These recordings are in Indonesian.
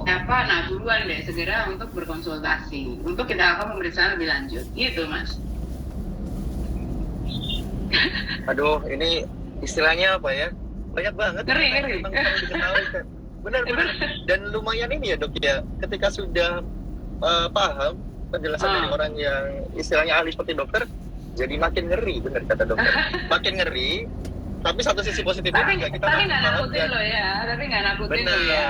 apa, nah duluan deh segera untuk berkonsultasi untuk kita lakukan pemeriksaan lebih lanjut gitu Mas. Aduh, ini istilahnya apa ya? Banyak banget. Ngeri. Memang perlu diketahui kan. Benar-benar. Dan lumayan ini ya dok ya, ketika sudah paham penjelasan dari orang yang istilahnya ahli seperti dokter, jadi makin ngeri, benar kata dokter. Makin ngeri, tapi satu sisi positifnya juga kita tapi nggak nakutin loh ya, tapi nggak nakutin loh ya.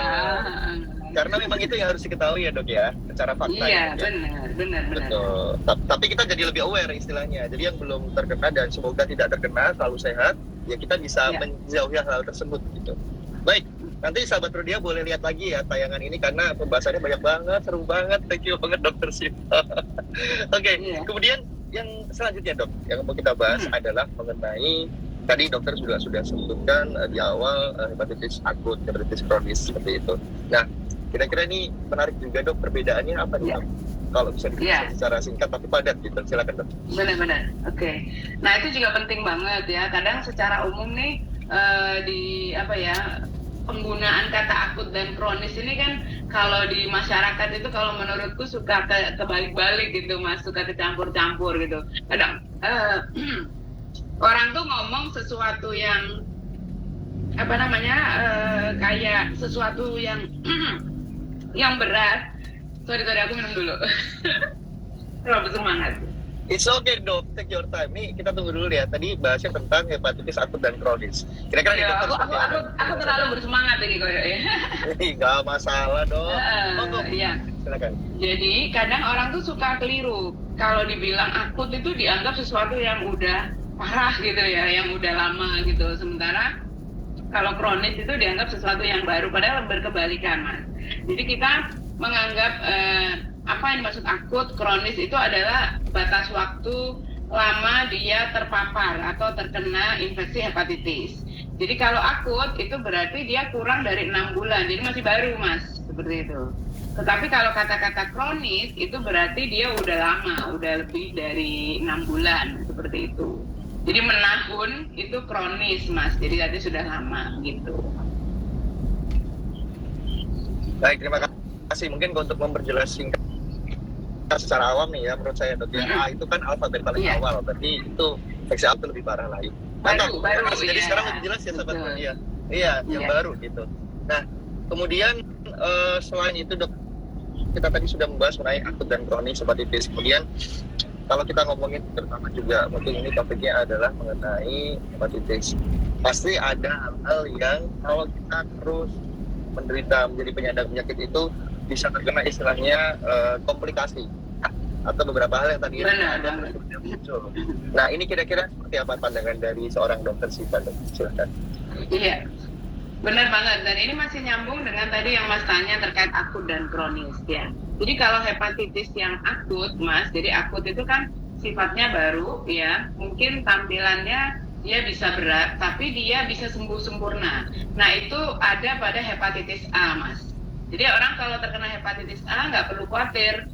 Karena memang itu yang harus diketahui ya dok ya, secara fakta. Iya, ya. benar. Betul. Tapi kita jadi lebih aware istilahnya. Jadi yang belum terkena dan semoga tidak terkena, selalu sehat, ya kita bisa menjauhi hal tersebut gitu. Baik, nanti sahabat Rudia boleh lihat lagi ya tayangan ini karena pembahasannya banyak banget, seru banget. Thank you banget dokter Sinta. Oke, kemudian yang selanjutnya dok, yang mau kita bahas adalah mengenai tadi dokter juga sudah sebutkan di awal hepatitis akut, hepatitis kronis seperti itu. Nah, kira-kira ini menarik juga dok, perbedaannya apa nih dok? Kalau bisa dijelaskan secara singkat tapi padat gitu, silakan dok. Benar. Oke. Nah itu juga penting banget ya. Kadang secara umum nih di apa ya, penggunaan kata akut dan kronis ini kan kalau di masyarakat itu kalau menurutku suka kebalik-balik gitu Mas, suka kecampur-campur gitu. Kadang orang tuh ngomong sesuatu yang apa namanya kayak sesuatu yang yang berat. Sorry aku minum dulu. Terlalu semangat. It's okay dok, take your time. Nih kita tunggu dulu ya. Tadi bahasnya tentang hepatitis akut dan kronis. Kira-kira ya, aku terlalu bersemangat ini kayaknya. Nggak masalah dok. Iya. Silakan. Jadi kadang orang tuh suka keliru. Kalau dibilang akut itu dianggap sesuatu yang udah parah gitu ya, yang udah lama gitu. Sementara kalau kronis itu dianggap sesuatu yang baru, padahal berkebalikan Mas. Jadi kita menganggap apa yang dimaksud akut, kronis itu adalah batas waktu lama dia terpapar atau terkena infeksi hepatitis. Jadi kalau akut itu berarti dia kurang dari 6 bulan, jadi masih baru Mas, seperti itu. Tetapi kalau kata-kata kronis itu berarti dia udah lama, udah lebih dari 6 bulan, seperti itu. Jadi menahun itu kronis Mas, jadi tadi sudah lama gitu. Baik, terima kasih. Mungkin untuk memperjelas singkat secara awam nih ya, menurut saya dok ya, itu kan alfabet paling awal, berarti itu infeksi akut lebih parah lagi. Baru, jadi sekarang lebih jelas ya sahabat Rudia. Iya, yang baru gitu. Nah, kemudian selain itu dok, kita tadi sudah membahas mengenai akut dan kronis hepatitis. Kemudian kalau kita ngomongin terutama juga mungkin ini topiknya adalah mengenai hepatitis. Pasti ada hal-hal yang kalau kita terus menderita menjadi penyandang penyakit itu bisa terkena istilahnya komplikasi atau beberapa hal yang tadi ada muncul. Nah ini kira-kira seperti apa pandangan dari seorang dokter Sinta? Silakan. Iya, benar banget. Dan ini masih nyambung dengan tadi yang Mas tanya terkait akut dan kronis ya. Jadi kalau hepatitis yang akut Mas, jadi akut itu kan sifatnya baru ya, mungkin tampilannya dia bisa berat, tapi dia bisa sembuh sempurna. Nah itu ada pada hepatitis A Mas. Jadi orang kalau terkena hepatitis A nggak perlu khawatir,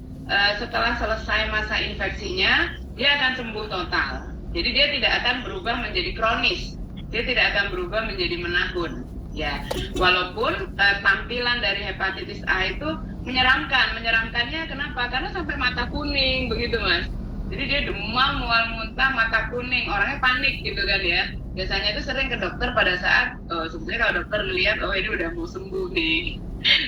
setelah selesai masa infeksinya dia akan sembuh total. Jadi dia tidak akan berubah menjadi kronis, dia tidak akan berubah menjadi menahun. Ya, walaupun tampilan dari hepatitis A itu menyeramkan. Menyeramkannya kenapa? Karena sampai mata kuning begitu Mas. Jadi dia demam, mual muntah, mata kuning, orangnya panik gitu kan ya. Biasanya itu sering ke dokter pada saat sebenarnya kalau dokter melihat ini udah mau sembuh nih.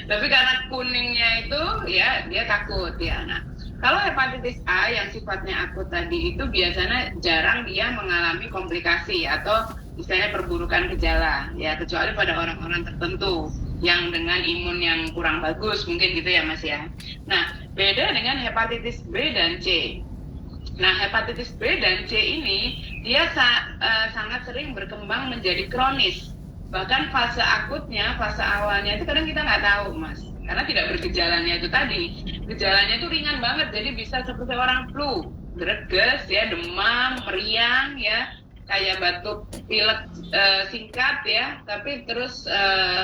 Tapi karena kuningnya itu ya dia takut ya. Nah, kalau hepatitis A yang sifatnya akut tadi itu biasanya jarang dia mengalami komplikasi atau istilahnya perburukan gejala ya, kecuali pada orang-orang tertentu yang dengan imun yang kurang bagus mungkin gitu ya Mas ya. Nah, beda dengan hepatitis B dan C. Nah, hepatitis B dan C ini dia sangat sering berkembang menjadi kronis. Bahkan fase akutnya, fase awalnya itu kadang kita nggak tahu Mas, karena tidak bergejalanya itu tadi. Gejalanya itu ringan banget, jadi bisa seperti orang flu, greges ya, demam, meriang ya, kayak batuk pilek singkat ya, tapi terus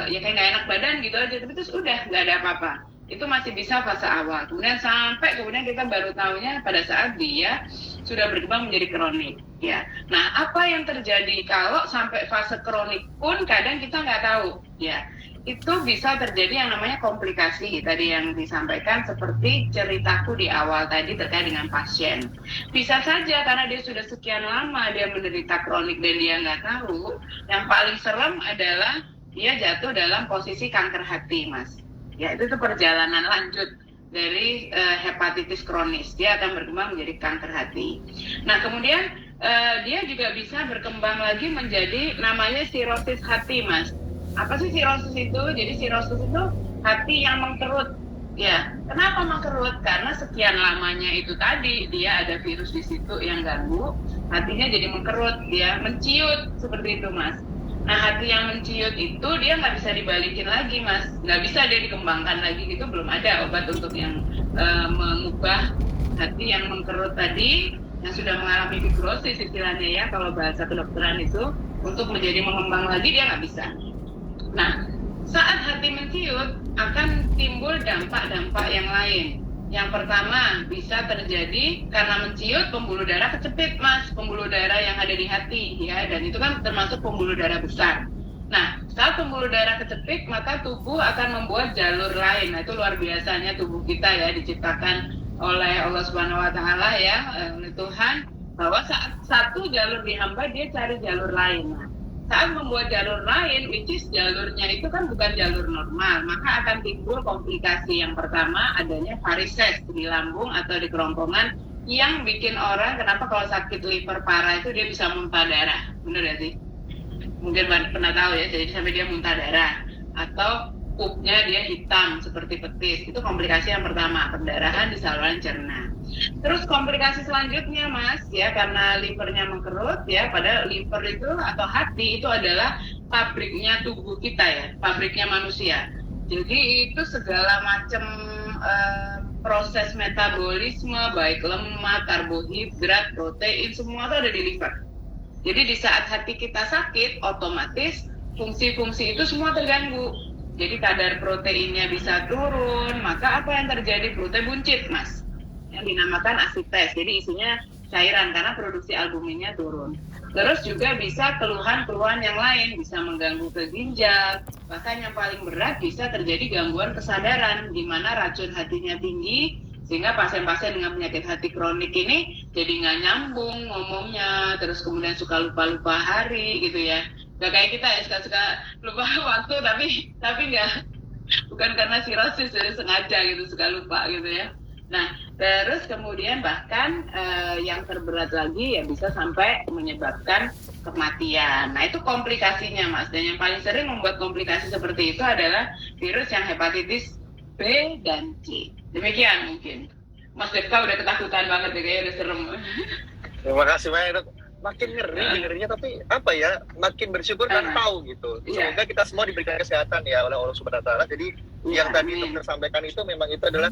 ya kayak nggak enak badan gitu aja, tapi terus udah nggak ada apa-apa. Itu masih bisa fase awal. Kemudian kita baru tahunya pada saat dia sudah berkembang menjadi kronik. Ya. Nah, apa yang terjadi kalau sampai fase kronik pun kadang kita nggak tahu. Ya. itu bisa terjadi yang namanya komplikasi tadi yang disampaikan seperti ceritaku di awal tadi terkait dengan pasien. Bisa saja karena dia sudah sekian lama dia menderita kronik dan dia nggak tahu, yang paling serem adalah dia jatuh dalam posisi kanker hati, Mas. Ya, itu tuh perjalanan lanjut dari hepatitis kronis. Dia akan berkembang menjadi kanker hati. Nah, kemudian dia juga bisa berkembang lagi menjadi namanya sirosis hati, Mas. Apa sih sirosis itu? Jadi sirosis itu hati yang mengkerut. Ya, kenapa mengkerut? Karena sekian lamanya itu tadi dia ada virus di situ yang ganggu, hatinya jadi mengkerut, dia menciut seperti itu, Mas. Nah, hati yang menciut itu dia nggak bisa dibalikin lagi, Mas. Nggak bisa dia dikembangkan lagi, gitu. Belum ada obat untuk yang mengubah hati yang mengkerut tadi, yang sudah mengalami fibrosis istilahnya ya, kalau bahasa kedokteran itu, untuk menjadi mengembang lagi dia nggak bisa. Nah, saat hati menciut akan timbul dampak-dampak yang lain. Yang pertama bisa terjadi karena menciut pembuluh darah kecepit, Mas, pembuluh darah yang ada di hati ya, dan itu kan termasuk pembuluh darah besar. Nah, saat pembuluh darah kecepit maka tubuh akan membuat jalur lain. Nah, itu luar biasanya tubuh kita ya, diciptakan oleh Allah Subhanahu wa taala ya, oleh Tuhan, bahwa saat satu jalur dihambat dia cari jalur lain. Nah, saat membuat jalur lain, which is jalurnya itu kan bukan jalur normal, maka akan timbul komplikasi. Yang pertama adanya varises di lambung atau di kerongkongan yang bikin orang kenapa kalau sakit liver parah itu dia bisa muntah darah, bener ya sih? Mungkin pernah tahu ya, jadi sampai dia muntah darah atau pupnya dia hitam seperti petis. Itu komplikasi yang pertama, perdarahan di saluran cerna. Terus komplikasi selanjutnya, Mas, ya karena livernya mengkerut ya, padahal liver itu atau hati itu adalah pabriknya tubuh kita ya, pabriknya manusia. Jadi itu segala macam proses metabolisme, baik lemak, karbohidrat, protein, semua itu ada di liver. Jadi di saat hati kita sakit, otomatis fungsi-fungsi itu semua terganggu. Jadi kadar proteinnya bisa turun, maka apa yang terjadi? Protein buncit, Mas, yang dinamakan asites. Jadi isinya cairan karena produksi albuminnya turun. Terus juga bisa keluhan-keluhan yang lain, bisa mengganggu ke ginjal. Bahkan yang paling berat bisa terjadi gangguan kesadaran, di mana racun hatinya tinggi, sehingga pasien-pasien dengan penyakit hati kronik ini jadi nggak nyambung ngomongnya, terus kemudian suka lupa-lupa hari gitu ya. Gak kayak kita ya, suka-suka lupa waktu, tapi nggak, bukan karena sirosis ya, sengaja gitu, suka lupa gitu ya. Nah, terus kemudian bahkan yang terberat lagi ya bisa sampai menyebabkan kematian. Nah, itu komplikasinya, Mas. Dan yang paling sering membuat komplikasi seperti itu adalah virus yang hepatitis B dan C. Demikian mungkin. Mas Devka udah ketakutan banget ya, kayaknya udah serem. Terima kasih banyak, Dok. Makin ngeri dengerinnya, tapi apa ya, makin bersyukur kan tahu gitu. Semoga kita semua diberikan kesehatan ya oleh Allah Subhanahu wa taala. Jadi yang tadi dokter sampaikan itu memang itu adalah